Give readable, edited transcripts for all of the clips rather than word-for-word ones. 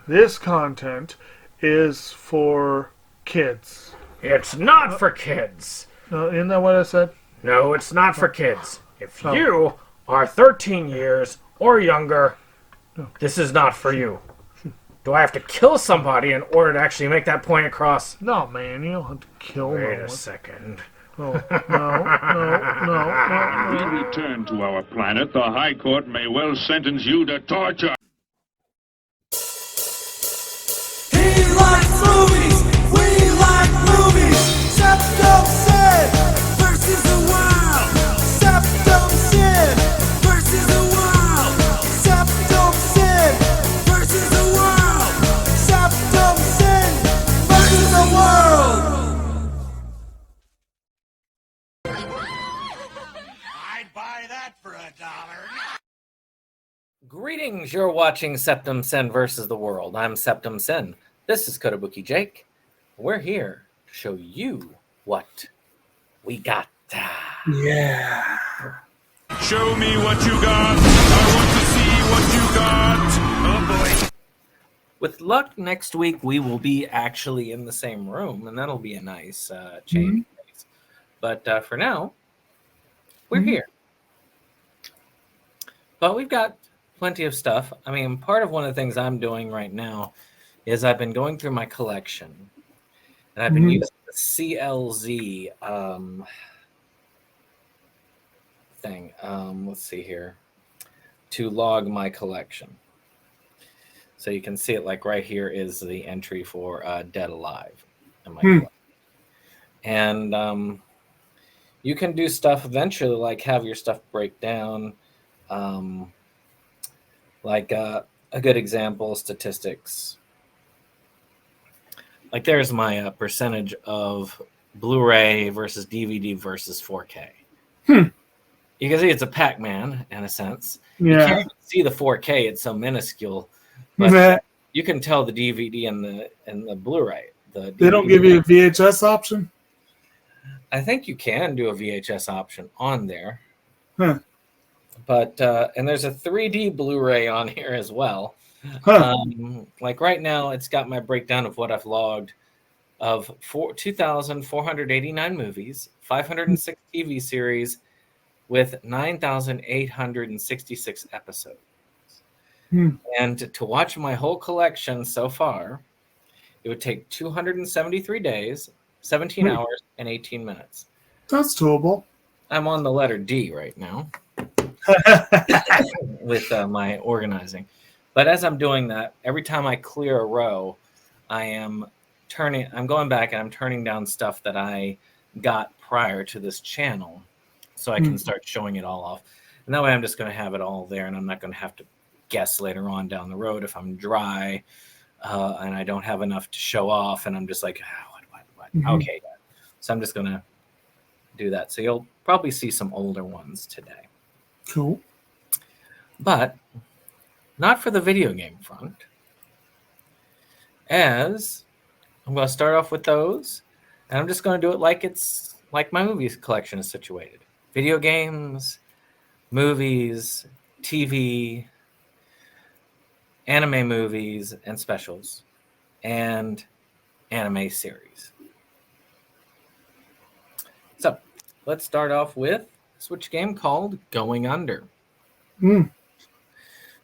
This content is for kids. It's not for kids. Isn't that what I said? No, it's not for kids. If you are 13 years or younger, this is not for you. Do I have to kill somebody in order to actually make that point across? No, man, you don't have to kill Wait no a one. second. Oh, no. We return to our planet. The High Court may well sentence you to torture. He likes movies, we like movies. SeptumSin versus the world. SeptumSin versus the world. SeptumSin versus the world. SeptumSin versus the world. I'd buy that for $1. Greetings, you're watching SeptumSin versus the world. I'm SeptumSin. This is Kotobukijake. We're here to show you what we got. Yeah. Show me what you got. I want to see what you got. Oh boy. With luck, next week we will be actually in the same room, and that'll be a nice change. But for now, we're here. But we've got plenty of stuff. I mean, part of one of the things I'm doing right now is I've been going through my collection, and I've been using the CLZ thing. Let's see here, to log my collection. So you can see it like right here is the entry for Dead Alive in my collection. And you can do stuff eventually, like have your stuff break down. Like a good example, statistics. Like there's my percentage of Blu-ray versus DVD versus 4K. You can see it's a Pac-Man in a sense. You can't even see the 4K; it's so minuscule. But you can tell the DVD and the Blu-ray. They don't give you a VHS option? I think you can do a VHS option on there. Huh. But and there's a 3D Blu-ray on here as well. Like right now, it's got my breakdown of what I've logged of 2,489 movies, 506 TV series, with 9,866 episodes. And to watch my whole collection so far, it would take 273 days, 17 hours, and 18 minutes. That's doable. I'm on the letter D right now with my organizing. But as I'm doing that, every time I clear a row, I'm going back and I'm turning down stuff that I got prior to this channel so I can start showing it all off. And that way I'm just going to have it all there, and I'm not going to have to guess later on down the road if I'm dry and I don't have enough to show off, and I'm just like, what? Okay. So I'm just going to do that. So you'll probably see some older ones today. Cool. But not for the video game front, as I'm going to start off with those, and I'm just going to do it like it's like my movies collection is situated. Video games, movies, TV, anime movies and specials, and anime series. So let's start off with a Switch game called Going Under.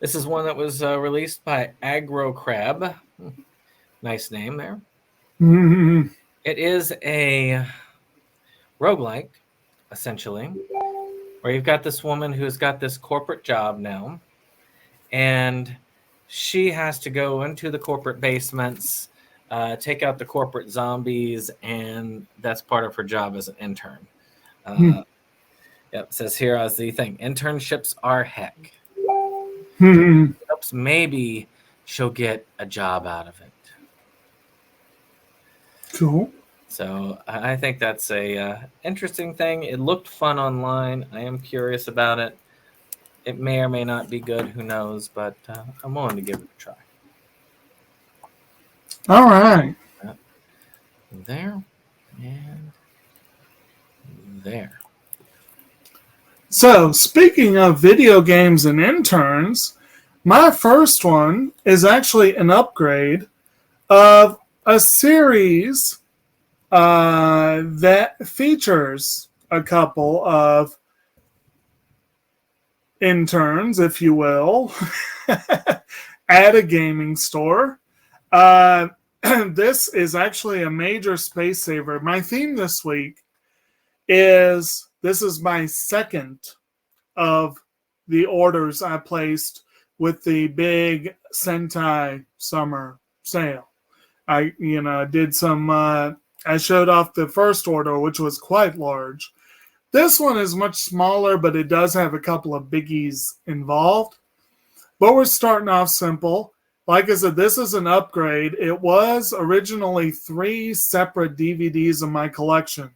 This is one that was released by Aggro Crab. Nice name there. It is a roguelike, essentially, where you've got this woman who's got this corporate job now, and she has to go into the corporate basements, take out the corporate zombies, and that's part of her job as an intern. It says here as the thing, internships are heck. Maybe she'll get a job out of it. Cool. So I think that's a interesting thing. It looked fun online. I am curious about it. It may or may not be good. Who knows? But I'm willing to give it a try. All right. There and there. So, speaking of video games and interns, My first one is actually an upgrade of a series that features a couple of interns, if you will, at a gaming store. This is actually a major space saver. My theme this week is this is my second of the orders I placed with the big Sentai summer sale. I did some I showed off the first order, which was quite large. This one is much smaller, but it does have a couple of biggies involved. But we're starting off simple. Like I said, this is an upgrade. It was originally 3 separate DVDs in my collection.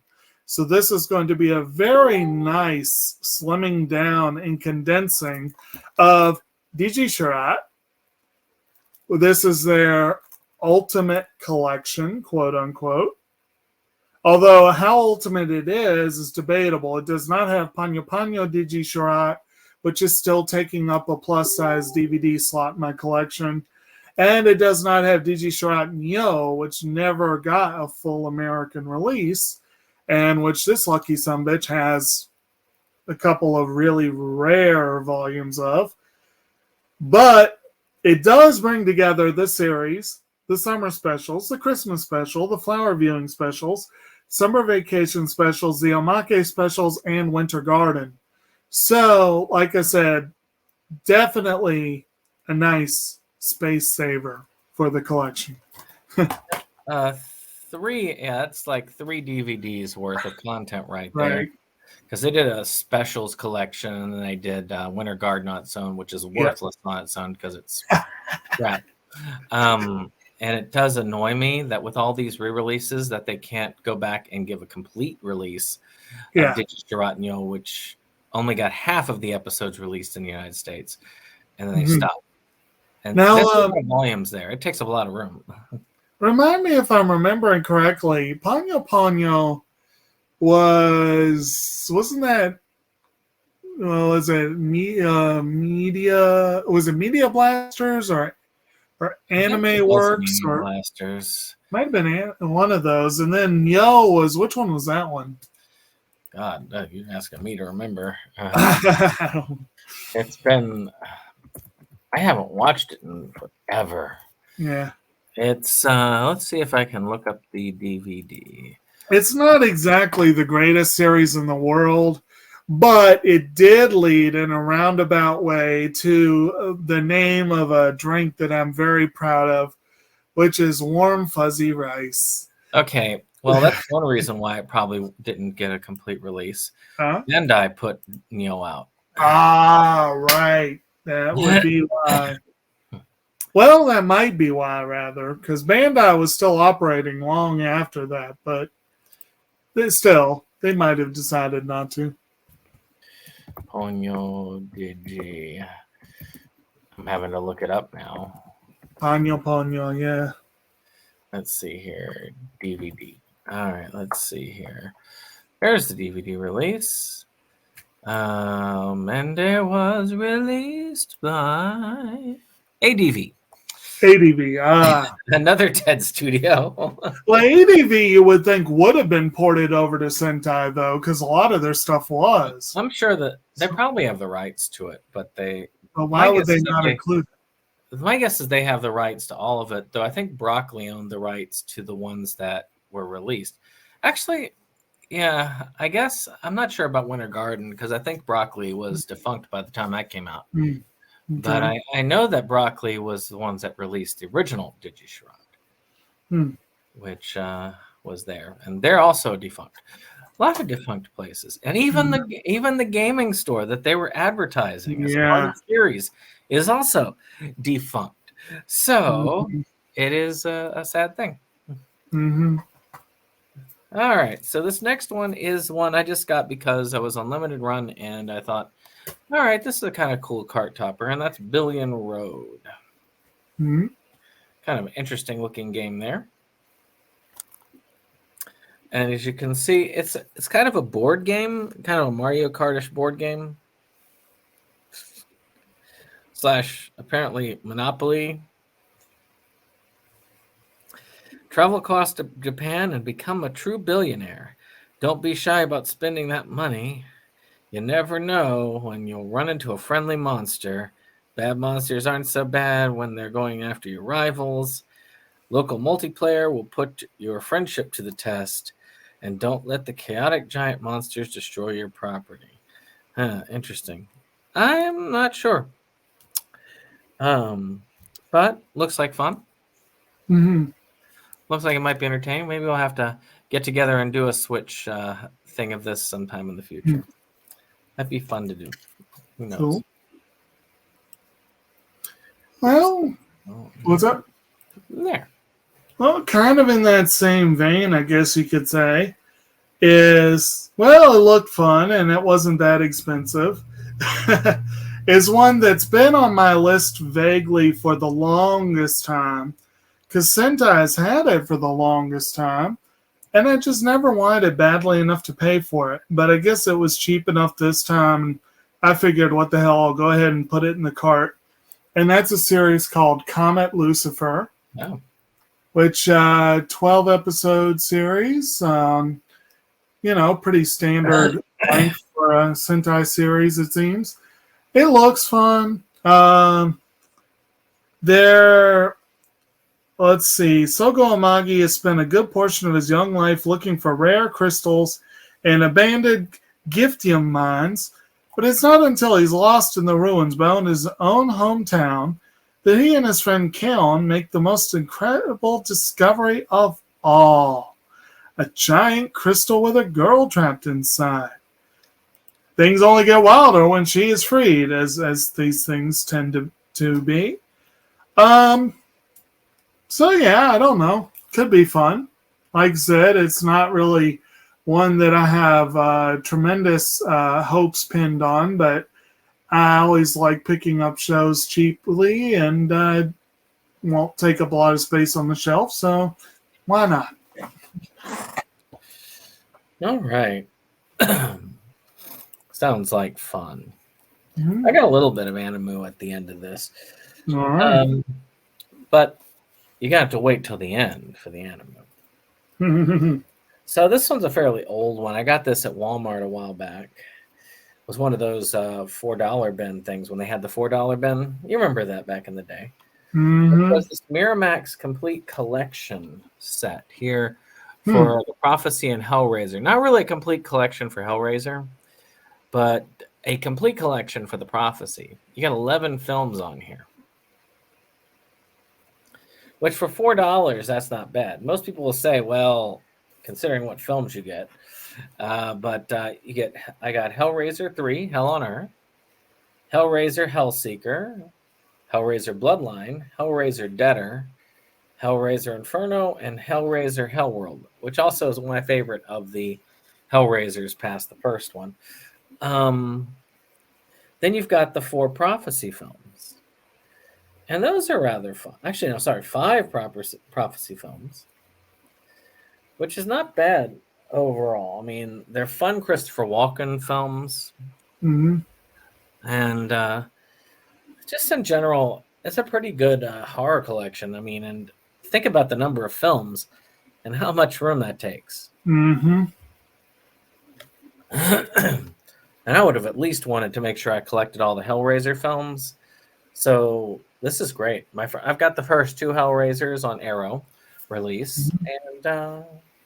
So this is going to be a very nice slimming down and condensing of DG Shirat. This is their ultimate collection, quote unquote. Although how ultimate it is debatable. It does not have Panyo Panyo DG Shirat, which is still taking up a plus-size DVD slot in my collection. And it does not have DG Shirat Nyo, which never got a full American release, and which this lucky sumbitch has a couple of really rare volumes of. But it does bring together the series, the summer specials, the Christmas special, the flower viewing specials, summer vacation specials, the Omake specials, and Winter Garden. So, like I said, definitely a nice space saver for the collection. It's like 3 DVDs worth of content right there. Right. Because they did a specials collection, and then they did Winter Garden on its own, which is worthless on its own because it's crap. And it does annoy me that with all these re-releases that they can't go back and give a complete release of Digit Nyo, which only got half of the episodes released in the United States, and then they stopped. And now, there's a lot of volumes there. It takes up a lot of room. Remind me if I'm remembering correctly, Panyo Panyo wasn't that, well, is it Media Blasters or Anime Works or Blasters? Might have been one of those. And then Yo was, which one was that one? God, you're asking me to remember. It's been, I haven't watched it in forever. Yeah. It's, let's see if I can look up the DVD. It's not exactly the greatest series in the world, but it did lead in a roundabout way to the name of a drink that I'm very proud of, which is Warm Fuzzy Rice. Okay, well, that's one reason why it probably didn't get a complete release. Bandai put Neo out. Ah, right. That would be why. Well, that might be why, rather, because Bandai was still operating long after that, but they might have decided not to. Ponyo Digi. I'm having to look it up now. Ponyo, yeah. Let's see here. DVD. All right, let's see here. There's the DVD release. And it was released by ADV. Another TED studio. Well, ADV you would think would have been ported over to Sentai, though, because a lot of their stuff was. I'm sure that they probably have the rights to it, but why would they not include it? My guess is they have the rights to all of it, though I think Broccoli owned the rights to the ones that were released. Actually, yeah, I guess I'm not sure about Winter Garden because I think Broccoli was defunct by the time that came out. Okay. But I know that Broccoli was the ones that released the original Digishrad, which was there, and they're also defunct. A lot of defunct places, and even the gaming store that they were advertising as part of the series is also defunct. So it is a sad thing. Mm-hmm. All right, so this next one is one I just got because I was on limited run, and I thought, all right, this is a kind of cool cart topper, and that's Billion Road. Mm-hmm. Kind of interesting looking game there. And as you can see, it's kind of a board game, kind of a Mario Kart-ish board game. / apparently Monopoly. Travel across to Japan and become a true billionaire. Don't be shy about spending that money. You never know when you'll run into a friendly monster. Bad monsters aren't so bad when they're going after your rivals. Local multiplayer will put your friendship to the test. And don't let the chaotic giant monsters destroy your property. Interesting. I'm not sure. But looks like fun. Mm-hmm. Looks like it might be entertaining. Maybe we'll have to get together and do a Switch thing of this sometime in the future. That'd be fun to do. Who knows? Cool. Well, what's up? There. Well, kind of in that same vein, I guess you could say, is, well, it looked fun and it wasn't that expensive, is one that's been on my list vaguely for the longest time, because Sentai's had it for the longest time, and I just never wanted it badly enough to pay for it. But I guess it was cheap enough this time, and I figured, what the hell, I'll go ahead and put it in the cart. And that's a series called Comet Lucifer. Oh. Which 12-episode series, pretty standard length for a Sentai series, it seems. It looks fun. Let's see. Sogo Amagi has spent a good portion of his young life looking for rare crystals in abandoned Giftium mines, but it's not until he's lost in the ruins behind his own hometown that he and his friend Kaon make the most incredible discovery of all. A giant crystal with a girl trapped inside. Things only get wilder when she is freed, as these things tend to be. So yeah, I don't know. Could be fun. Like I said, it's not really one that I have tremendous hopes pinned on, but I always like picking up shows cheaply and won't take up a lot of space on the shelf, so why not? All right. Sounds like fun. Mm-hmm. I got a little bit of Animu at the end of this. All right. But you got to wait till the end for the Animu. So this one's a fairly old one. I got this at Walmart a while back. It was one of those $4 bin things when they had the $4 bin. You remember that back in the day. Mm-hmm. It was this Miramax Complete Collection set here for the Prophecy and Hellraiser. Not really a complete collection for Hellraiser, but a complete collection for the Prophecy. You got 11 films on here. Which for $4, that's not bad. Most people will say, well, considering what films you get. But I got Hellraiser 3, Hell on Earth, Hellraiser Hellseeker, Hellraiser Bloodline, Hellraiser Deader, Hellraiser Inferno, and Hellraiser Hellworld, which also is my favorite of the Hellraisers past the first one. Then you've got the 4 Prophecy films. And those are rather fun. Actually, no, sorry, 5 Prophecy films, which is not bad overall. I mean, they're fun Christopher Walken films. Mm-hmm. And just in general, it's a pretty good horror collection. I mean, and think about the number of films and how much room that takes. Mm-hmm. And I would have at least wanted to make sure I collected all the Hellraiser films. So this is great. I've got the first 2 Hellraisers on Arrow release, and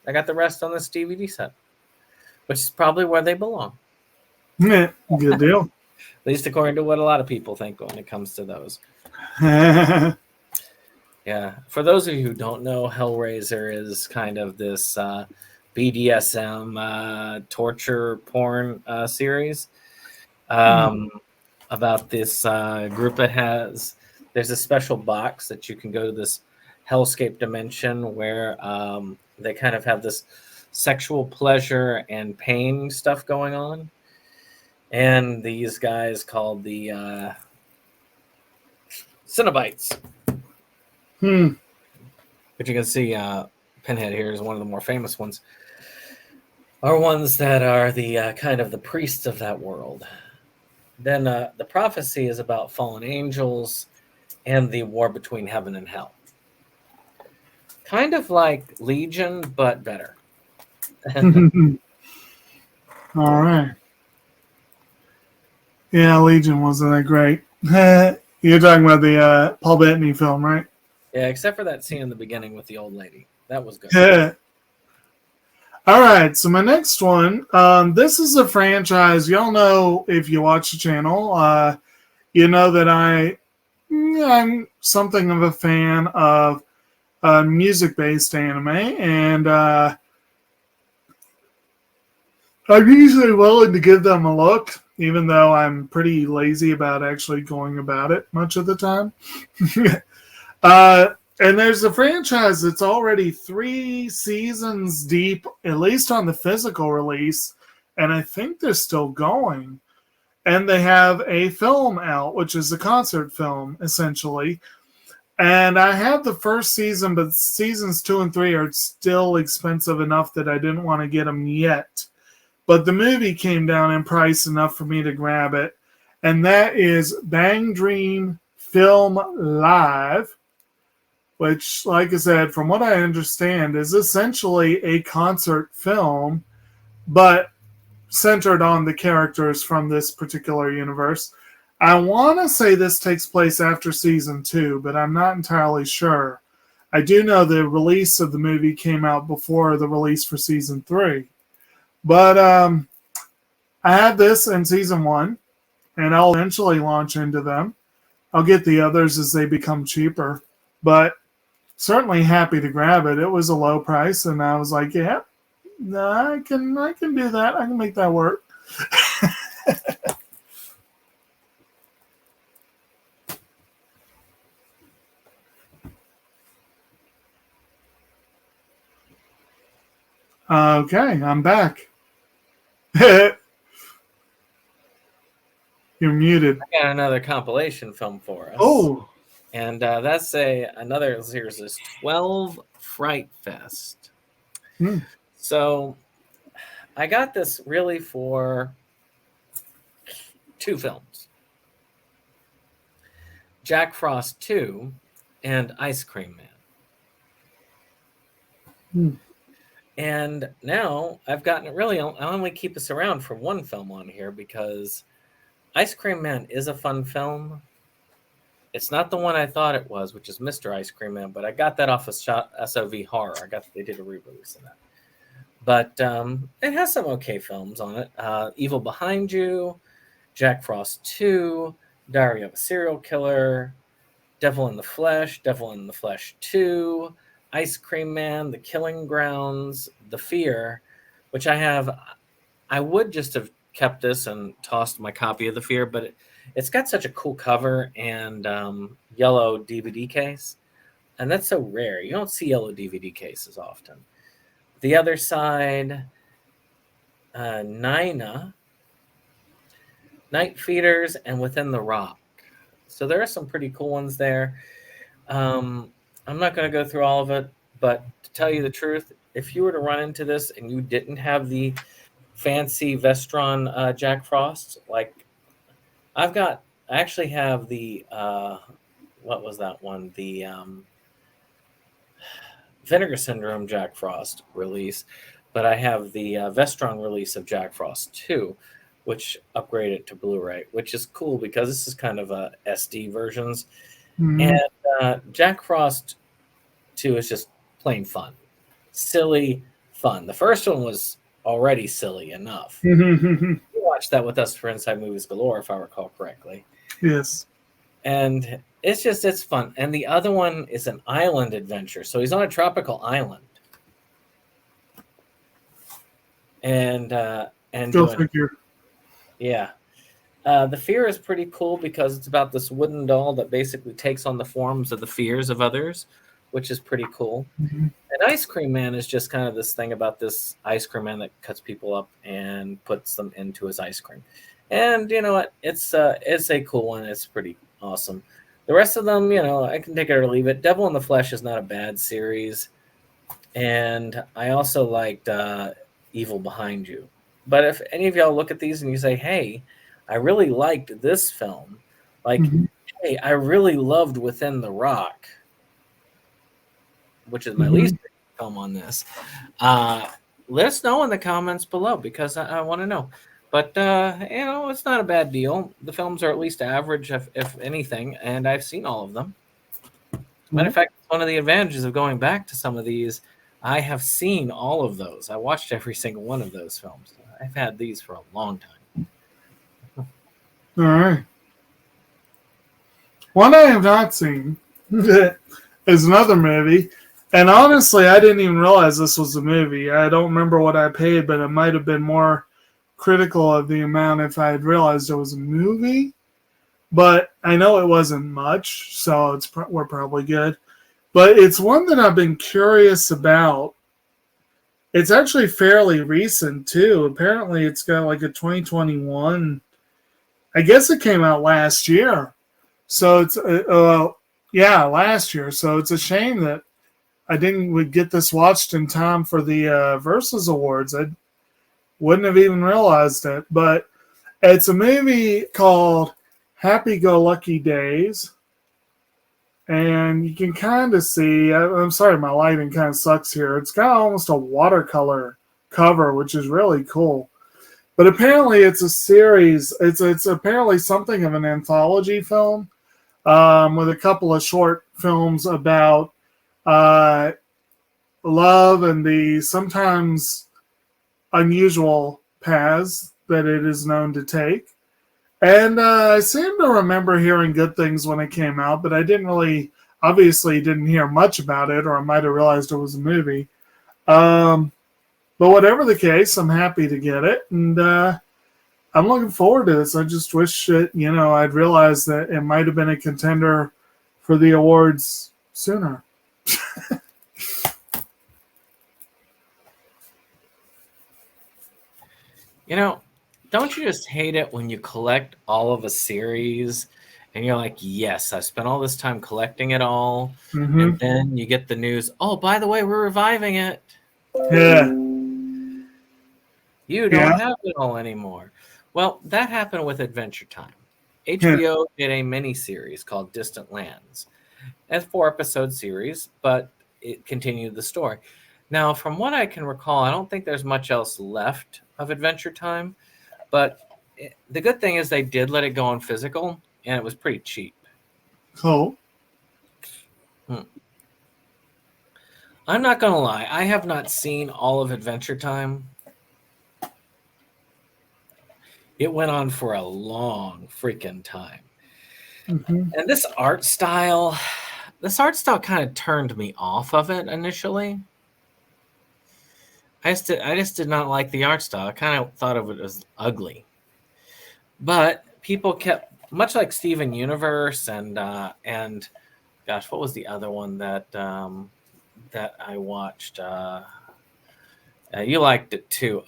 I got the rest on this DVD set, which is probably where they belong. Yeah, good deal. At least according to what a lot of people think when it comes to those. Yeah. For those of you who don't know, Hellraiser is kind of this BDSM torture porn series about this group that there's a special box that you can go to this hellscape dimension where they kind of have this sexual pleasure and pain stuff going on. And these guys called the Cenobites. But you can see Pinhead here is one of the more famous ones. Are ones that are the kind of the priests of that world. Then the prophecy is about fallen angels and the war between heaven and hell. Kind of like Legion, but better. All right. Yeah, Legion wasn't that great. You're talking about the Paul Bettany film, right? Yeah, except for that scene in the beginning with the old lady. That was good. Yeah. All right, so my next one. This is a franchise. Y'all know if you watch the channel, you know that I'm something of a fan of music-based anime, and I'm usually willing to give them a look, even though I'm pretty lazy about actually going about it much of the time. And there's a franchise that's already 3 seasons deep, at least on the physical release, and I think they're still going. And they have a film out, which is a concert film, essentially. And I have the first season, but seasons 2 and 3 are still expensive enough that I didn't want to get them yet. But the movie came down in price enough for me to grab it. And that is Bang Dream Film Live, which, like I said, from what I understand, is essentially a concert film, but centered on the characters from this particular universe. I want to say this takes place after season 2, but I'm not entirely sure. I do know the release of the movie came out before the release for season 3. But I had this in season 1, and I'll eventually launch into them. I'll get the others as they become cheaper, but certainly happy to grab it. It was a low price, and I was like, yeah, no, I can do that. I can make that work. Okay, I'm back. You're muted. I got another compilation film for us. Oh, And that's another series is 12 Fright Fest. So I got this really for 2 films. Jack Frost 2 and Ice Cream Man. And now I've gotten I only keep this around for 1 film on here because Ice Cream Man is a fun film. It's not the one I thought it was, which is Mr. Ice Cream Man, but I got that off of SOV Horror. They did a re-release of that. But it has some okay films on it. Evil Behind You, Jack Frost 2, Diary of a Serial Killer, Devil in the Flesh 2, Ice Cream Man, The Killing Grounds, The Fear, which I would just have kept this and tossed my copy of The Fear, but it's got such a cool cover and yellow DVD case, and that's so rare. You don't see yellow DVD cases often. The Other Side, Nina, Night Feeders, and Within the Rock. So there are some pretty cool ones there. I'm not going to go through all of it, but to tell you the truth, if you were to run into this and you didn't have the fancy Vestron Jack Frost, like I actually have the, what was that one? The Vinegar Syndrome Jack Frost release, but I have the Vestron release of Jack Frost 2, which upgraded to Blu-ray, which is cool because this is kind of a SD versions. And Jack Frost 2 is just plain fun. Silly fun. The first one was already silly enough. You watched that with us for Inside Movies Galore, if I recall correctly. yes. And it's fun. And the other one is an island adventure. So he's on a tropical island. And Go figure. Yeah. The Fear is pretty cool because it's about this wooden doll that basically takes on the forms of the fears of others, which is pretty cool. And Ice Cream Man is just kind of this thing about this ice cream man that cuts people up and puts them into his ice cream. And you know what? It's a cool one. It's pretty awesome. The rest of them, I can take it or leave it. Devil in the Flesh is not a bad series. And I also liked Evil Behind You. But if any of y'all look at these and you say, hey, I really liked this film. Like, hey, I really loved Within the Rock, which is my least favorite film on this. Let us know in the comments below because I want to know. But, it's not a bad deal. The films are at least average, if anything, and I've seen all of them. Matter of fact, one of the advantages of going back to some of these, I have seen all of those. I watched every single one of those films. I've had these for a long time. All right. One I have not seen is another movie. And honestly, I didn't even realize this was a movie. I don't remember what I paid, but it might have been more critical of the amount if I had realized it was a movie. But I know it wasn't much, so we're probably good. But it's one that I've been curious about. It's actually fairly recent, too. Apparently, it's got like a 2021. I guess it came out last year. So it's, last year. So it's a shame that I didn't get this watched in time for the Versus Awards. I wouldn't have even realized it. But it's a movie called Happy Go Lucky Days. And you can kind of see, I'm sorry, my lighting kind of sucks here. It's got almost a watercolor cover, which is really cool. But apparently it's a series. It's apparently something of an anthology film with a couple of short films about love and the sometimes unusual paths that it is known to take. And I seem to remember hearing good things when it came out, but I obviously didn't hear much about it, or I might have realized it was a movie. But whatever the case, I'm happy to get it, and I'm looking forward to this. I just wish that, I'd realized that it might have been a contender for the awards sooner. Don't you just hate it when you collect all of a series and you're like, yes, I spent all this time collecting it all. And then you get the news, oh, by the way, we're reviving it. Yeah. You don't have it all anymore. Well, that happened with Adventure Time. HBO did a mini-series called Distant Lands. It's a 4-episode series, but it continued the story. Now, from what I can recall, I don't think there's much else left of Adventure Time. But the good thing is they did let it go on physical, and it was pretty cheap. Cool. I'm not going to lie. I have not seen all of Adventure Time. It went on for a long freaking time. And this art style kind of turned me off of it initially. I just did not like the art style. I kind of thought of it as ugly. But people kept, much like Steven Universe and gosh, what was the other one that I watched? You liked it too.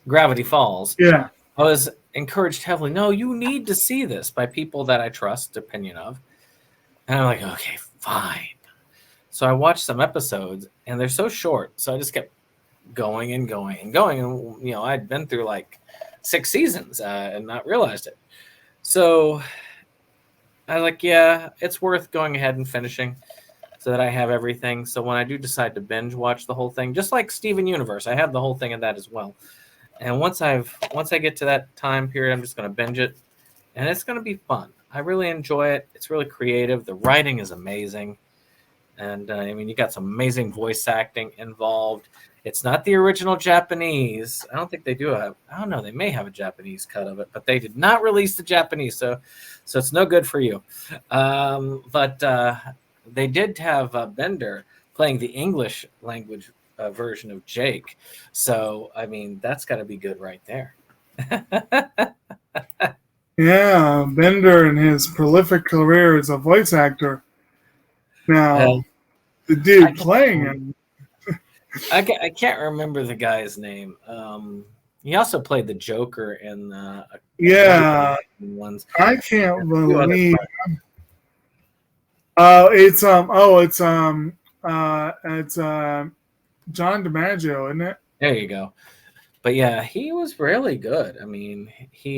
Gravity Falls. Yeah. I was encouraged heavily, no, you need to see this by people that I trust, opinion of. And I'm like, okay, fine. So I watched some episodes, and they're so short, so I just kept going and going and going. And, I'd been through like 6 seasons and not realized it. So I was like, yeah, it's worth going ahead and finishing so that I have everything. So when I do decide to binge watch the whole thing, just like Steven Universe, I have the whole thing of that as well. And once I get to that time period, I'm just going to binge it, and it's going to be fun. I really enjoy it. It's really creative. The writing is amazing. And you got some amazing voice acting involved. It's not the original Japanese. I don't think they do I don't know. They may have a Japanese cut of it, but they did not release the Japanese. So it's no good for you. But they did have Bender playing the English language version of Jake. So, that's got to be good right there. Yeah, Bender in his prolific career as a voice actor. Now, the dude playing him. I can't remember the guy's name. He also played the Joker in ones. I can't believe. It's John DiMaggio, isn't it? There you go. But yeah, he was really good. He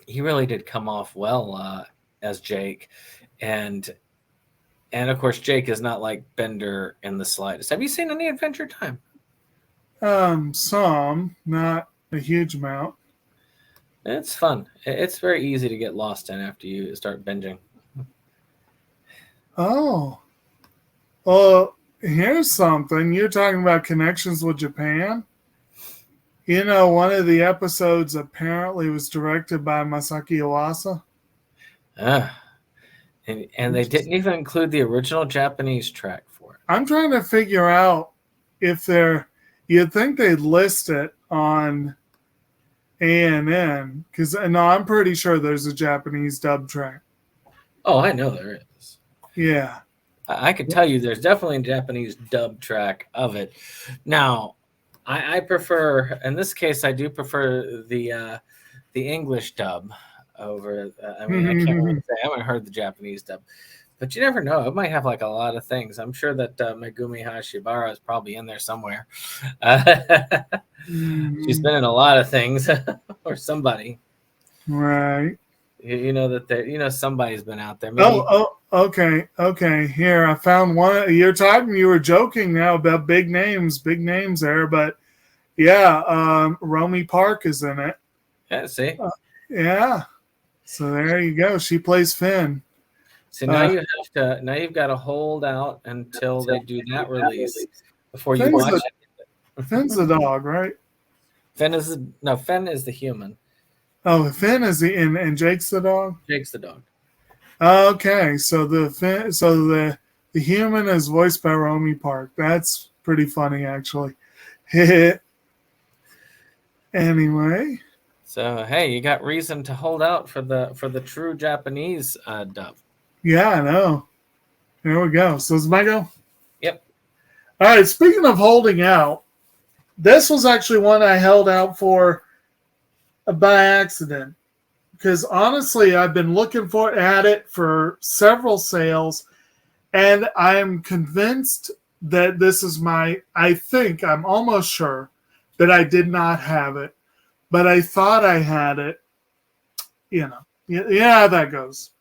he really did come off well as Jake, and of course Jake is not like Bender in the slightest. Have you seen any Adventure Time? Some, not a huge amount. It's fun. It's very easy to get lost in after you start binging. Oh, well, here's something. You're talking about connections with Japan. You know, one of the episodes apparently was directed by Masaki Iwasa. And they didn't even include the original Japanese track for it. I'm trying to figure out if you'd think they'd list it on ANN, because no, I'm pretty sure there's a Japanese dub track. Oh, I know there is. Yeah. I can tell you there's definitely a Japanese dub track of it. Now, I prefer, in this case, I do prefer the English dub over. I mean, I can't really say I haven't heard the Japanese dub, but you never know. It might have like a lot of things. I'm sure that Megumi Hashibara is probably in there somewhere. She's been in a lot of things, or somebody. Right. You know that somebody's been out there. Maybe. Oh, okay. Here, I found one. You were joking now about big names there, but yeah, Romy Park is in it. Yeah, see? Yeah. So there you go. She plays Finn. So now you've got to hold out until they do that release before you watch it. Finn's the dog, right? Finn is the human. Oh, Finn is and Jake's the dog? Jake's the dog. Okay, so the human is voiced by Romy Park. That's pretty funny, actually. Anyway. So hey, you got reason to hold out for the true Japanese dub. Yeah, I know. There we go. So it's my go? Yep. All right, speaking of holding out, this was actually one I held out for by accident. Because honestly, I've been looking at it for several sales, and I'm convinced that this is I'm almost sure that I did not have it, but I thought I had it. Yeah, how that goes.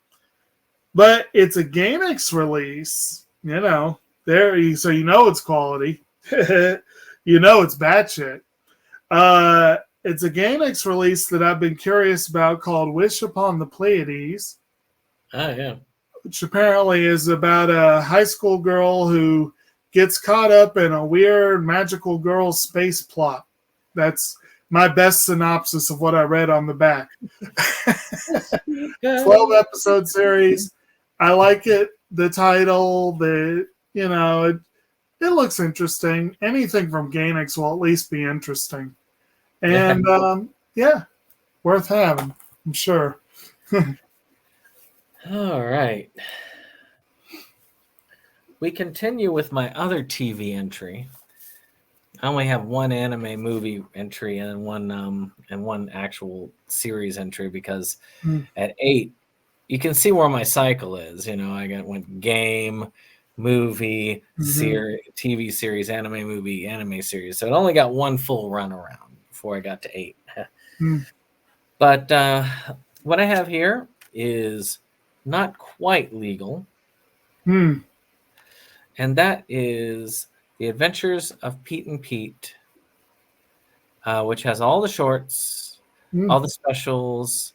But it's a GameX release, so it's quality. It's batshit. It's a GameX release that I've been curious about called Wish Upon the Pleiades. Oh, yeah. Which apparently is about a high school girl who gets caught up in a weird magical girl space plot. That's my best synopsis of what I read on the back. 12 episode series. I like it. The title, it looks interesting. Anything from GameX will at least be interesting. And worth having, I'm sure. All right. We continue with my other TV entry. I only have one anime movie entry and one actual series entry because at 8, you can see where my cycle is. I went game, movie, TV series, anime movie, anime series. So it only got one full run around before I got to 8. But what I have here is not quite legal. And that is The Adventures of Pete and Pete, which has all the shorts, all the specials,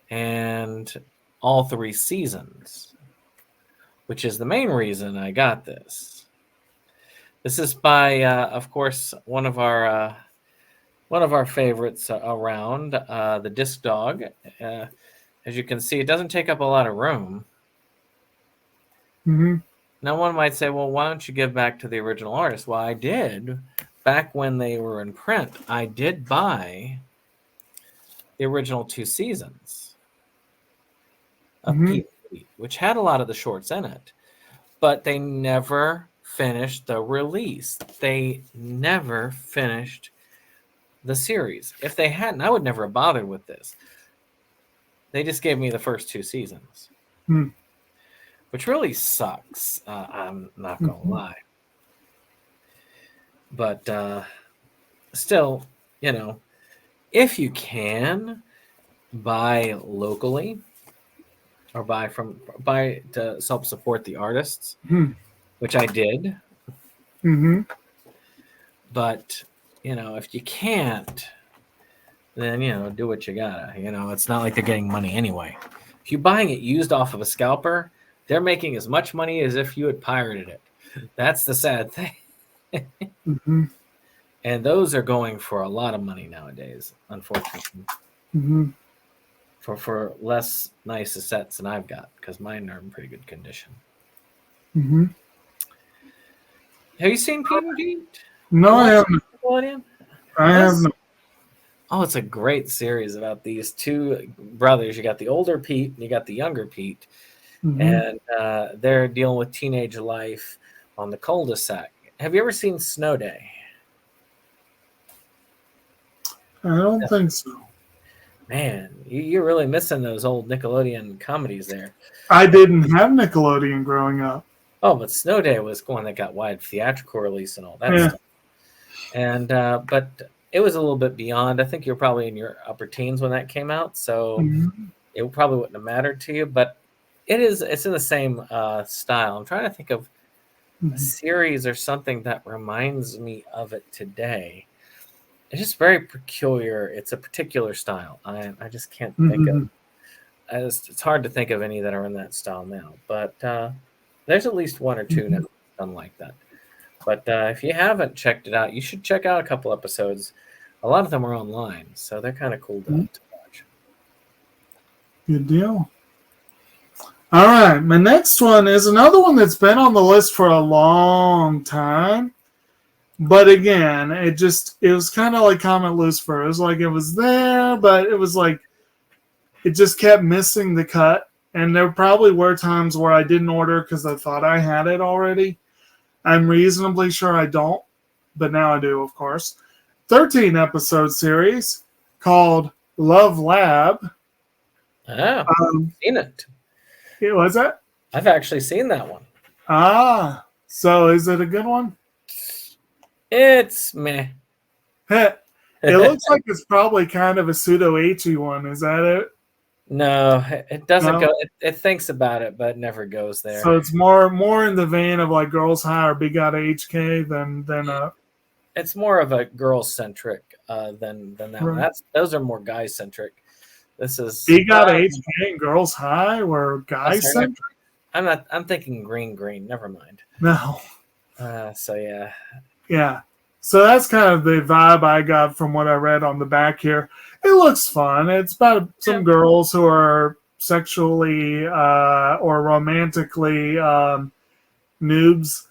and all 3 seasons, which is the main reason I got this. This is by, of course, one of our favorites around, the Disc Dog. As you can see, it doesn't take up a lot of room. Now, one might say, well, why don't you give back to the original artist? Well, I did. Back when they were in print, I did buy the original 2 seasons of Pete, which had a lot of the shorts in it. But they never finished the release. They never finished the series. If they hadn't, I would never have bothered with this. They just gave me the first 2 seasons. Which really sucks. I'm not going to lie. But still, if you can, buy locally or buy to help support the artists, which I did. Mm-hmm. But if you can't, then do what you gotta. It's not like they're getting money anyway. If you're buying it used off of a scalper, they're making as much money as if you had pirated it. That's the sad thing. Mm-hmm. And those are going for a lot of money nowadays, unfortunately. Mm-hmm. For less nice sets than I've got, because mine are in pretty good condition. Mm-hmm. Have you seen Pete and Pete? No, I haven't. I haven't. Oh, it's a great series about these two brothers. You got the older Pete and you got the younger Pete. Mm-hmm. And they're dealing with teenage life on the cul-de-sac. Have you ever seen Snow Day? I don't think so. Man, you're really missing those old Nickelodeon comedies there. I didn't have Nickelodeon growing up. Oh, but Snow Day was one that got wide theatrical release and all that stuff. And but it was a little bit beyond. I think you're probably in your upper teens when that came out, so it probably wouldn't have mattered to you. But it's in the same style. I'm trying to think of a series or something that reminds me of it today. It's just very peculiar. It's a particular style. I just can't think of. It's hard to think of any that are in that style now. But there's at least one or two now done like that. But if you haven't checked it out, you should check out a couple episodes. A lot of them are online, so they're kind of cool to watch. Good deal. All right, my next one is another one that's been on the list for a long time. But again, it was kind of like Comet Lucifer. It was like it was there, but it was like it just kept missing the cut. And there probably were times where I didn't order because I thought I had it already. I'm reasonably sure I don't, but now I do, of course. 13 episode series called Love Lab. Oh, seen it. Was that? I've actually seen that one. Ah, so is it a good one? It's meh. It looks like it's probably kind of a pseudo-H-y one. Is that it? No, it doesn't go. It thinks about it, but never goes there. So it's more in the vein of like Girls High or Big Out HK than a. It's more of a girl centric than that. Right. Those are more guy centric. This is Big Out HK and Girls High were guy centric. I'm thinking green. Never mind. No. So yeah. Yeah. So that's kind of the vibe I got from what I read on the back here. It looks fun. It's about some girls who are sexually or romantically noobs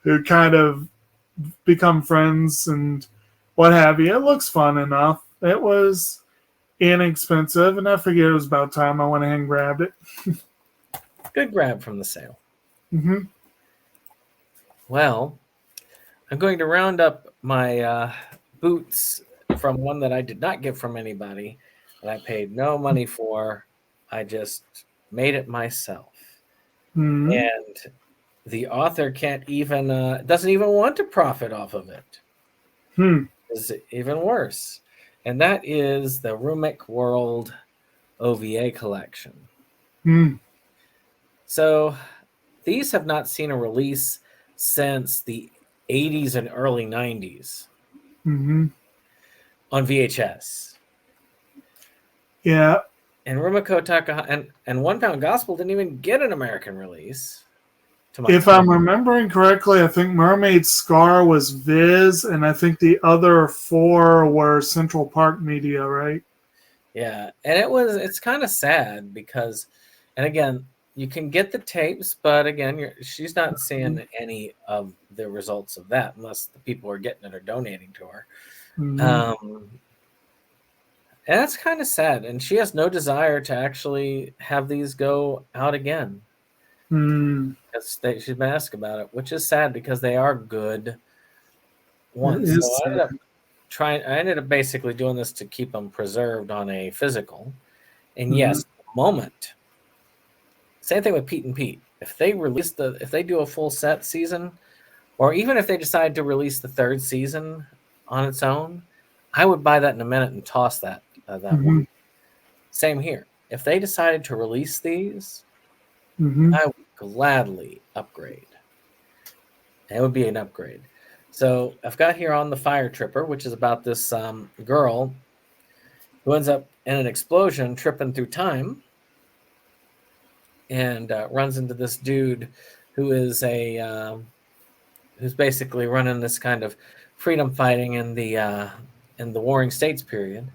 who kind of become friends and what have you. It looks fun enough. It was inexpensive, and I figured it was about time I went ahead and grabbed it. Good grab from the sale. Mm-hmm. Well, I'm going to round up my boots from one that I did not get from anybody, and I paid no money for. I just made it myself. Mm-hmm. And the author doesn't even want to profit off of it. It's even worse. And that is the Rumic World OVA collection. So these have not seen a release since the 80s and early 90s on VHS. Yeah. And Rumiko Takahashi and One Pound Gospel didn't even get an American release. If I'm remembering correctly, I think Mermaid Scar was Viz, and I think the other 4 were Central Park Media, right? Yeah, and it's kind of sad because, and again, you can get the tapes, but again, she's not seeing any of the results of that unless the people who are getting it are donating to her. And that's kind of sad. And she has no desire to actually have these go out again. She's been asked about it, which is sad because they are good ones. So I ended up basically doing this to keep them preserved on a physical. And yes, the moment. Same thing with Pete and Pete. If they do a full set season, or even if they decide to release the 3rd season on its own, I would buy that in a minute and toss that that Mhm. one. Same here. If they decided to release these, Mhm. I would gladly upgrade. It would be an upgrade. So I've got here On the Fire Tripper, which is about this girl who ends up in an explosion tripping through time and runs into this dude who is who's basically running this kind of freedom fighting in the Warring States period.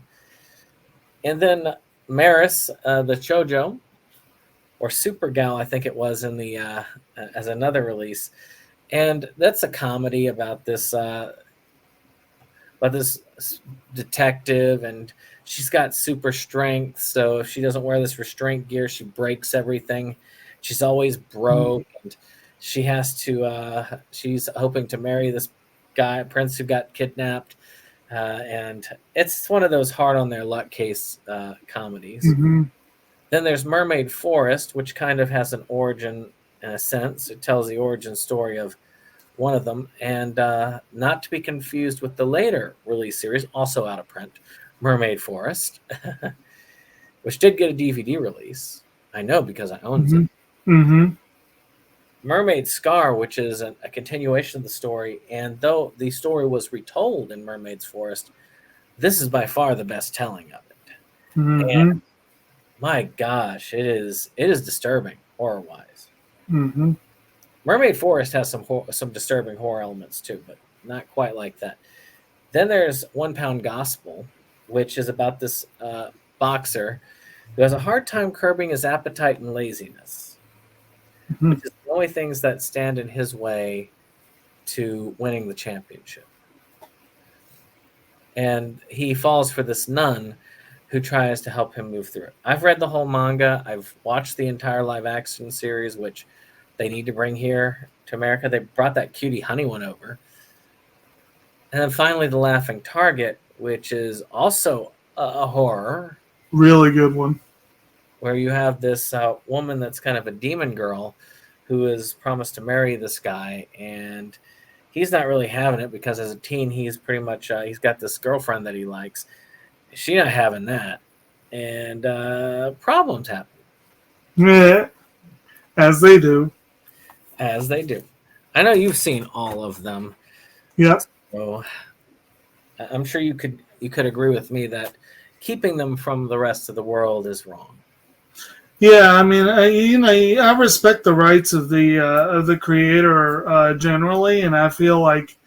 And then Maris, the Chojo, or Super Gal, I think it was in the as another release, and that's a comedy about this detective, and she's got super strength. So if she doesn't wear this restraint gear, she breaks everything. She's always broke, and she has to. She's hoping to marry this prince who got kidnapped, and it's one of those hard on their luck case comedies. Mhm. Then there's Mermaid Forrest, which kind of has an origin in a sense. It tells the origin story of one of them, and not to be confused with the later release series, also out of print, Mermaid Forest, which did get a DVD release. I know because I owned it. Mhm. Mhm. Mermaid Scar, which is a continuation of the story, and though the story was retold in Mermaid's Forest, this is by far the best telling of it. Mhm. My gosh, it is disturbing horror-wise. Mhm. Mermaid Forest has some disturbing horror elements too, but not quite like that. Then there's 1 Pound Gospel, which is about this boxer who has a hard time curbing his appetite and laziness, which is the only things that stand in his way to winning the championship. And he falls for this nun who tries to help him move through it. I've read the whole manga. I've watched the entire live action series, which they need to bring here to America. They brought that Cutie Honey one over. And then finally, The Laughing Target, which is also a horror, Really good one. where you have this woman that's kind of a demon girl who is promised to marry this guy, and he's not really having it because as a teen, he's pretty much he's got this girlfriend that he likes. She's not having that, and problems happen. Yeah, as they do. As they do. I know you've seen all of them, Yep. so I'm sure you could agree with me that keeping them from the rest of the world is wrong. Yeah, I mean, I respect the rights of the creator generally, and I feel like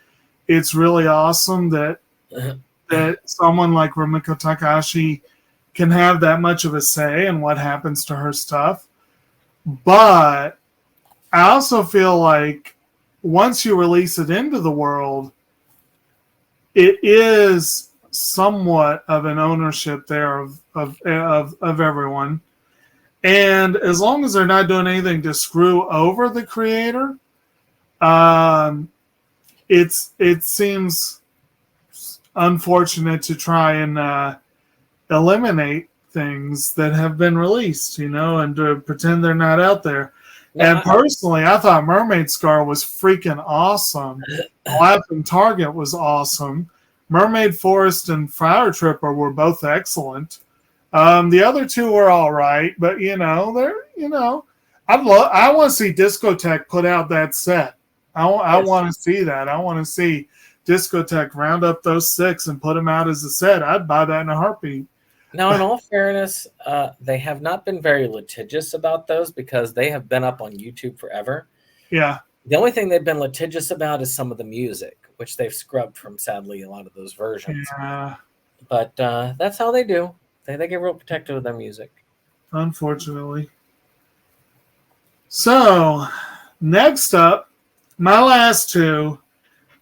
it's really awesome that someone like Rumiko Takahashi can have that much of a say in what happens to her stuff. But I also feel like once you release it into the world, it is somewhat of an ownership there of everyone. And as long as they're not doing anything to screw over the creator, it seems unfortunate to try and eliminate things that have been released, and to pretend they're not out there. And personally, I thought Mermaid Scar was freaking awesome. Laughing Target was awesome. Mermaid Forest and Fire Tripper were both excellent. The other two were all right, but I want to see Discotheque put out that set. I want to see that. I want to see Discotheque round up those 6 and put them out as a set. I'd buy that in a heartbeat. Now, in all fairness, they have not been very litigious about those because they have been up on YouTube forever. Yeah. The only thing they've been litigious about is some of the music, which they've scrubbed from, sadly, a lot of those versions. Yeah. But that's how they do. They get real protective of their music. Unfortunately. So, next up, my last 2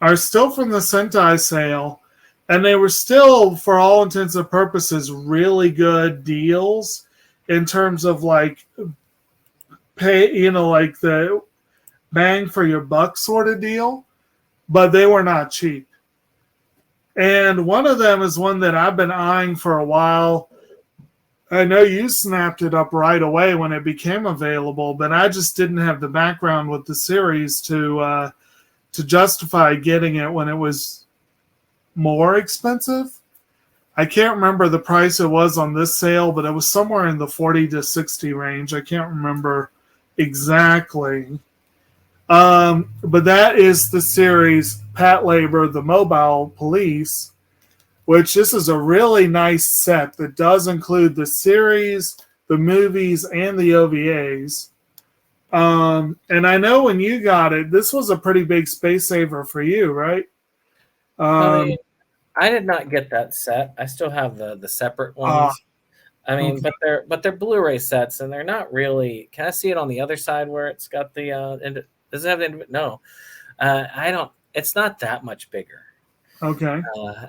are still from the Sentai sale, and they were still, for all intents and purposes, really good deals in terms of like pay, like the bang for your buck sort of deal, but they were not cheap. And one of them is one that I've been eyeing for a while. I know you snapped it up right away when it became available, but I just didn't have the background with the series to justify getting it when it was more expensive. I can't remember the price it was on this sale, but it was somewhere in the 40 to 60 range. I can't remember exactly. But that is the series Pat Labor, The Mobile Police, which this is a really nice set that does include the series, the movies, and the OVAs. And I know when you got it, this was a pretty big space saver for you, right? I did not get that set. I still have the separate ones. I mean, okay. but they're Blu-ray sets, and they're not really. Can I see it on the other side where it's got the? Does it have the? No, I don't. It's not that much bigger. Okay.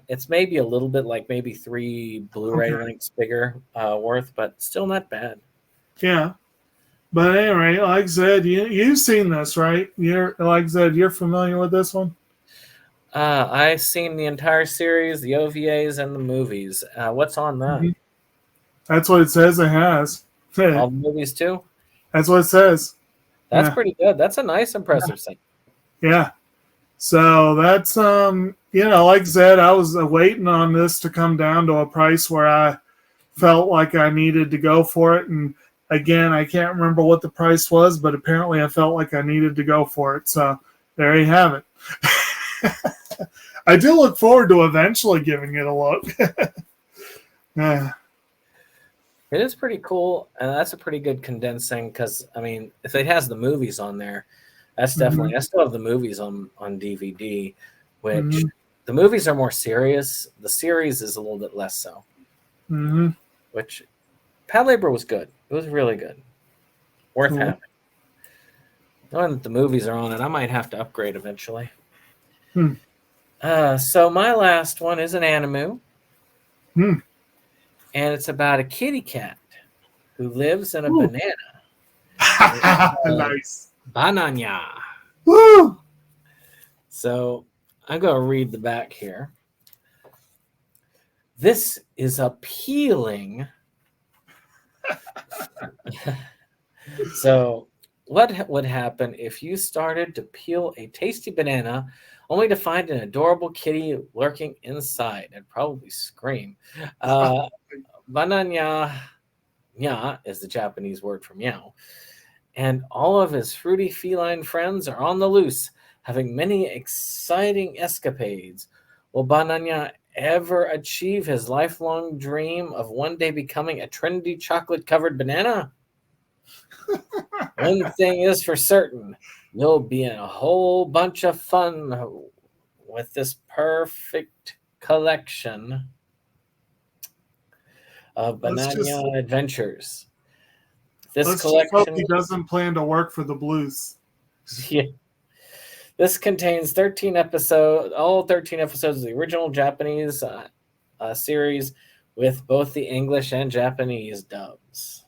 It's maybe a little bit like maybe 3 Blu-ray links bigger worth, but still not bad. Yeah. But anyway, like I said, you've seen this, right? Like I said, you're familiar with this one? I've seen the entire series, the OVAs, and the movies. What's on that? Mm-hmm. That's what it says it has. All the movies too? That's what it says. That's pretty good. That's a nice, impressive thing. Yeah. So that's, like I said, I was waiting on this to come down to a price where I felt like I needed to go for it. And again, I can't remember what the price was, but apparently I felt like I needed to go for it. So there you have it. I do look forward to eventually giving it a look. Yeah. It is pretty cool, and that's a pretty good condensing because, I mean, if it has the movies on there, that's definitely, I still have the movies on DVD, which the movies are more serious. The series is a little bit less so, which Pat Labor was good. It was really good. Worth having. Knowing that the movies are on it, I might have to upgrade eventually. So my last one is an anime. And it's about a kitty cat who lives in a banana. Nice. Banana. Woo! So I'm going to read the back here. This is appealing. So what would happen if you started to peel a tasty banana only to find an adorable kitty lurking inside? I'd probably scream. Bananya is the Japanese word for meow. And all of his fruity feline friends are on the loose, having many exciting escapades. Will Bananya ever achieve his lifelong dream of one day becoming a trendy chocolate-covered banana? One thing is for certain, you'll be in a whole bunch of fun with this perfect collection of banana adventures. This collection, just hope he doesn't plan to work for the Blues. Yeah. This contains 13 episodes, all 13 episodes of the original Japanese series with both the English and Japanese dubs.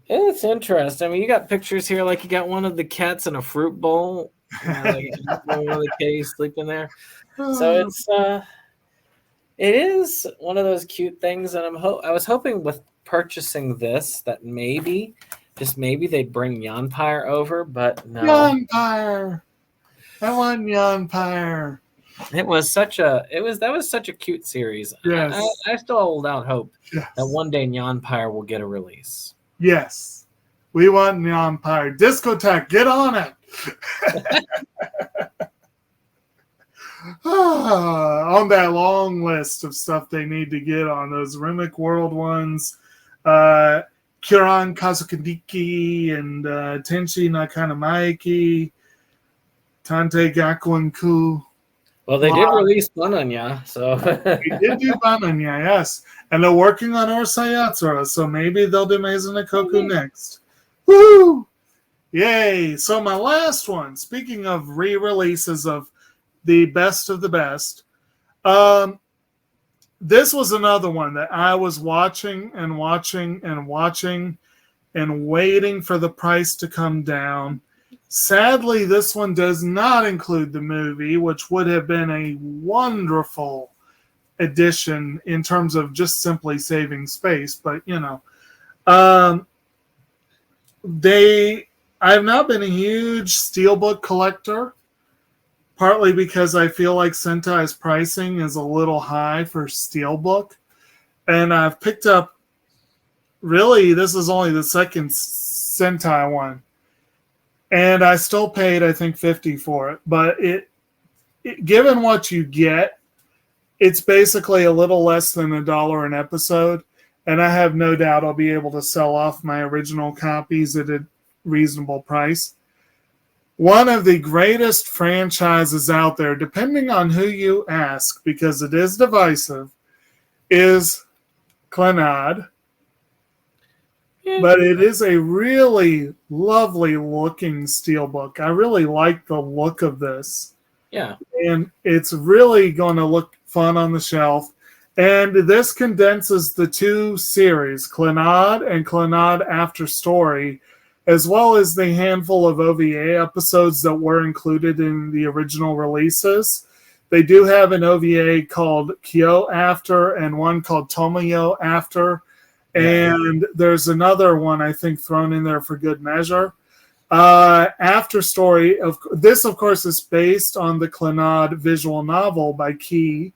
It's interesting. I mean, you got pictures here, like you got one of the cats in a fruit bowl, like one of the kitties sleeping there. So it is one of those cute things, and I was hoping with purchasing this that maybe, just maybe, they'd bring Yanpire over, but no. Yanpire, I want Yanpire. That was such a cute series. Yes. I still hold out hope that one day Yanpire will get a release. Yes, we want Yanpire. Discotheque, get on it. On that long list of stuff they need to get on, those Runic World ones, Kiran Kazukadiki and Tenshi Nakana Maiki, Tante Gakuenku. Well, they did release Bananya, so they did do Bananya, yes, and they're working on Orsayatsura, so maybe they'll do Maizune Koku next. Woo! Yay! So my last one, speaking of re-releases of the best of the best. This was another one that I was watching and waiting for the price to come down. Sadly, this one does not include the movie, which would have been a wonderful addition in terms of just simply saving space. But, I've not been a huge steelbook collector. partly because I feel like Sentai's pricing is a little high for Steelbook. And I've picked up, really, this is only the second Sentai one. And I still paid, I think, $50 for it. But given what you get, it's basically a little less than $1 an episode. And I have no doubt I'll be able to sell off my original copies at a reasonable price. One of the greatest franchises out there, depending on who you ask, because it is divisive, is Clannad. But it is a really lovely looking steelbook. I really like the look of this. Yeah. And it's really going to look fun on the shelf. And this condenses the two series, Clannad and Clannad After Story, as well as the handful of OVA episodes that were included in the original releases. They do have an OVA called Kyo After and one called Tomoyo After. And there's another one, I think, thrown in there for good measure. After Story, this, of course, is based on the Clannad visual novel by Key.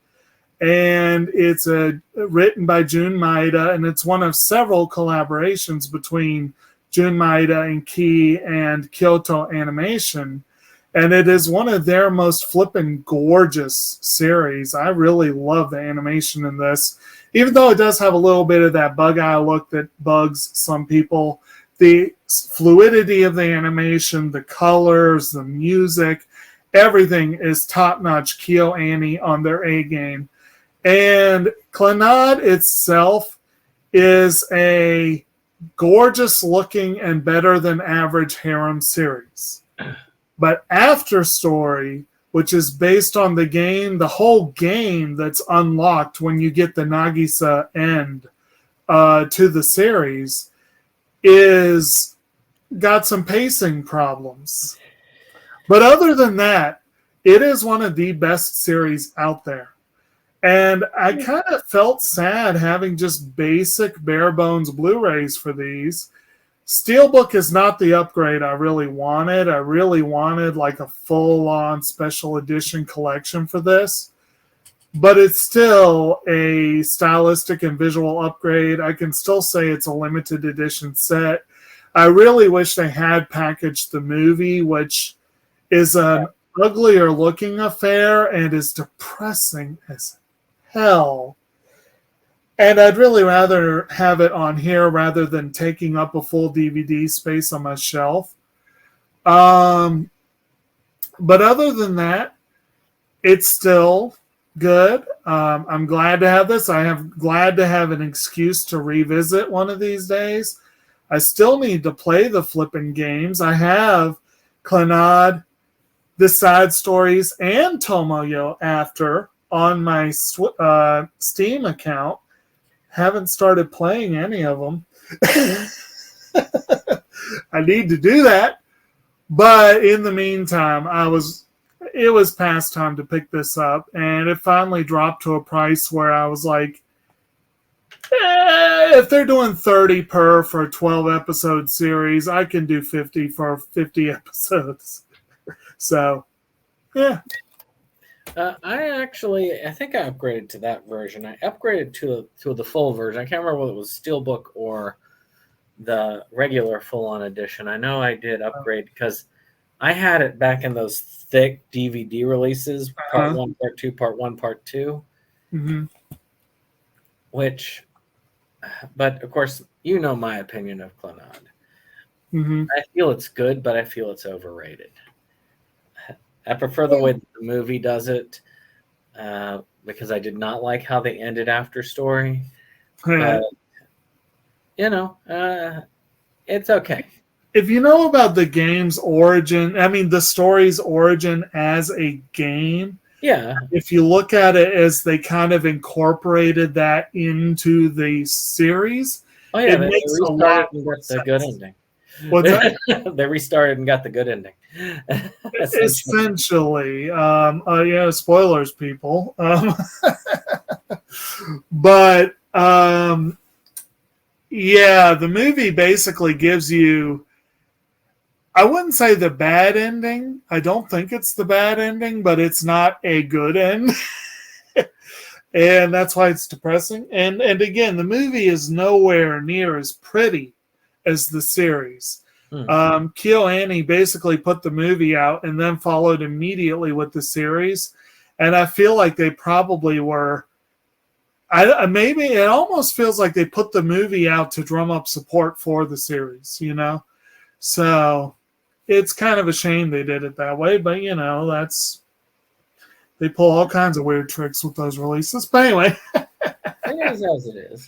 And it's written by Jun Maeda, and it's one of several collaborations between Jun Maeda and Key and Kyoto Animation. And it is one of their most flippin' gorgeous series. I really love the animation in this. Even though it does have a little bit of that bug eye look that bugs some people, the fluidity of the animation, the colors, the music, everything is top-notch Kyo Annie on their A game. And Clannad itself is a gorgeous looking and better than average harem series. But After Story, which is based on the game, the whole game that's unlocked when you get the Nagisa end to the series, is got some pacing problems. But other than that, it is one of the best series out there. And I kind of felt sad having just basic bare bones Blu-rays for these. Steelbook is not the upgrade I really wanted. I really wanted like a full-on special edition collection for this. But it's still a stylistic and visual upgrade. I can still say it's a limited edition set. I really wish they had packaged the movie, which is an uglier looking affair and is depressing as hell. And I'd really rather have it on here rather than taking up a full DVD space on my shelf. But other than that, it's still good. I'm glad to have this. I am glad to have an excuse to revisit one of these days. I still need to play the flipping games. I have Clannad, the side stories, and Tomoyo After on my Steam account. Haven't started playing any of them. I need to do that. But in the meantime, it was past time to pick this up. And it finally dropped to a price where I was like, if they're doing 30 per for a 12 episode series, I can do 50 for 50 episodes. So, yeah. I think I upgraded to that version. I upgraded to the full version. I can't remember whether it was Steelbook or the regular full-on edition. I know I did upgrade because I had it back in those thick DVD releases, part 1, part 2, part 1, part 2. Mm-hmm. But of course, you know my opinion of Clannad. Mm-hmm. I feel it's good, but I feel it's overrated. I prefer the way that the movie does it because I did not like how they ended After Story. But, it's okay. If you know about the game's origin, the story's origin as a game, if you look at it as they kind of incorporated that into the series, it makes a lot more sense. The good ending. What's that? They restarted and got the good ending. Essentially. Spoilers, people. But the movie basically gives you I wouldn't say the bad ending. I don't think it's the bad ending, but it's not a good end. And that's why it's depressing. And again, the movie is nowhere near as pretty as the series. KyoAni basically put the movie out and then followed immediately with the series. And I feel like they probably were. Maybe it almost feels like they put the movie out to drum up support for the series, you know? So it's kind of a shame they did it that way, but you know, they pull all kinds of weird tricks with those releases. But anyway. It is as it is.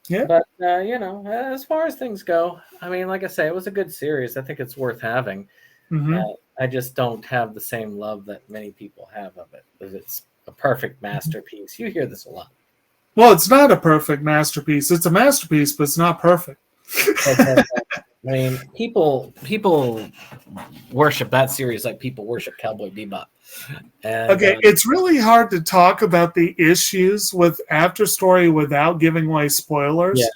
Yeah. But, you know, as far as things go, I mean, like I say, it was a good series. I think it's worth having. I just don't have the same love that many people have of it, because it's a perfect masterpiece. You hear this a lot. Well, it's not a perfect masterpiece. It's a masterpiece, but it's not perfect. I mean, people worship that series like people worship Cowboy Bebop. And, okay, it's really hard to talk about the issues with After Story without giving away spoilers. Yeah.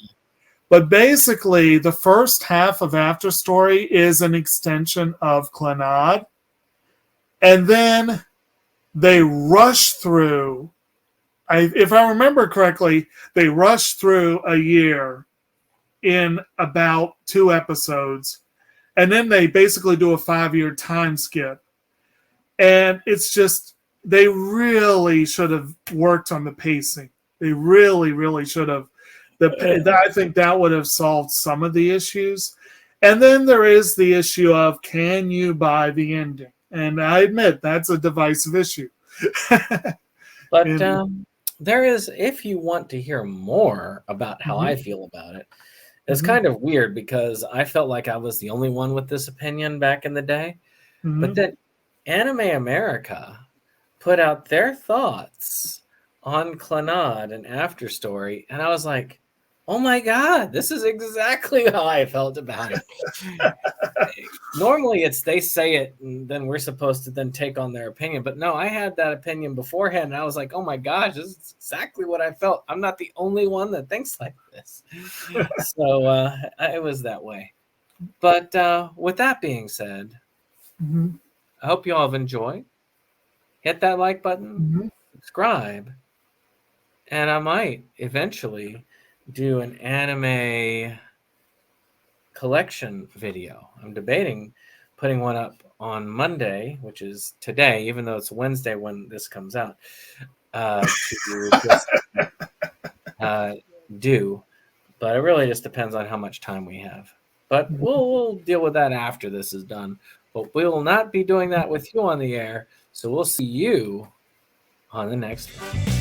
But basically, the first half of After Story is an extension of Clannad. And then they rush through, if I remember correctly, they rush through a year in about 2 episodes. And then they basically do a 5-year time skip. And it's just, they really should have worked on the pacing. They really, really should have. I think that would have solved some of the issues. And then there is the issue of, can you buy the ending? And I admit that's a divisive issue. But there is, if you want to hear more about how I feel about it, it's kind of weird because I felt like I was the only one with this opinion back in the day. But then Anime America put out their thoughts on Clannad and After Story, and I was like, oh my God, this is exactly how I felt about it. Normally it's they say it and then we're supposed to then take on their opinion. But no, I had that opinion beforehand and I was like, oh my gosh, this is exactly what I felt. I'm not the only one that thinks like this. So it was that way. But with that being said, I hope you all have enjoyed. Hit that like button, subscribe, and I might eventually do an anime collection video. I'm debating putting one up on Monday, which is today, even though it's Wednesday when this comes out, do. But it really just depends on how much time we have. But we'll deal with that after this is done. But we will not be doing that with you on the air. So we'll see you on the next one.